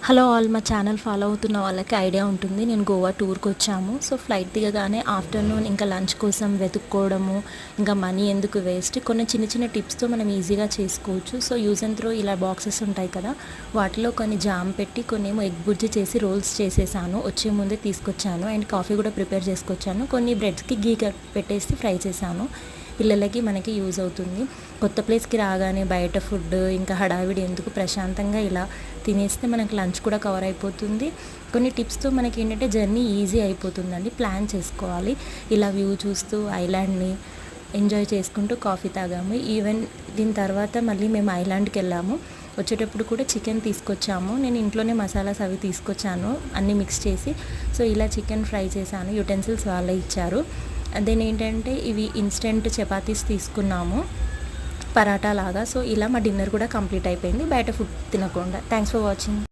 Hello all, మా channel follow అవుతున్న వాళ్ళకి ఐడియా ఉంటుంది. నేను గోవా టూర్కి వచ్చాము. సో ఫ్లైట్ దిగగానే ఆఫ్టర్నూన్ ఇంకా లంచ్ కోసం వెతుక్కోవడము, ఇంకా మనీ ఎందుకు వేస్ట్, కొన్ని చిన్న చిన్న టిప్స్తో మనం ఈజీగా చేసుకోవచ్చు. సో యూజ్ అండ్ త్రో ఇలా బాక్సెస్ ఉంటాయి కదా, వాటిలో కొన్ని జామ్ పెట్టి కొన్ని ఏమో ఎగ్ బుర్జీ చేసి రోల్స్ చేసేసాను. వచ్చే ముందే తీసుకొచ్చాను. అండ్ కాఫీ కూడా ప్రిపేర్ చేసుకొచ్చాను. కొన్ని బ్రెడ్స్కి గీ పెట్టేసి ఫ్రై చేశాను. పిల్లలకి మనకి యూజ్ అవుతుంది. కొత్త ప్లేస్కి రాగానే బయట ఫుడ్ ఇంకా హడావిడి ఎందుకు, ప్రశాంతంగా ఇలా తినేస్తే మనకి లంచ్ కూడా కవర్ అయిపోతుంది. కొన్ని టిప్స్తో మనకి ఏంటంటే జర్నీ ఈజీ అయిపోతుందండి. ప్లాన్ చేసుకోవాలి. ఇలా వ్యూ చూస్తూ ఐలాండ్ని ఎంజాయ్ చేసుకుంటూ కాఫీ తాగాము. ఈవెన్ దీని తర్వాత మళ్ళీ మేము ఐలాండ్కి వెళ్ళాము. వచ్చేటప్పుడు కూడా చికెన్ తీసుకొచ్చాము. నేను ఇంట్లోనే మసాలాస్ అవి తీసుకొచ్చాను, అన్నీ మిక్స్ చేసి. సో ఇలా చికెన్ ఫ్రై చేశాను. యుటెన్సిల్స్ వాళ్ళే ఇచ్చారు. దెన్ ఏంటంటే ఇవి ఇన్స్టెంట్ చపాతీస్ తీసుకున్నాము, పరాటా లాగా. సో ఇలా మా డిన్నర్ కూడా కంప్లీట్ అయిపోయింది బయట ఫుడ్ తినకుండా. Thanks for watching.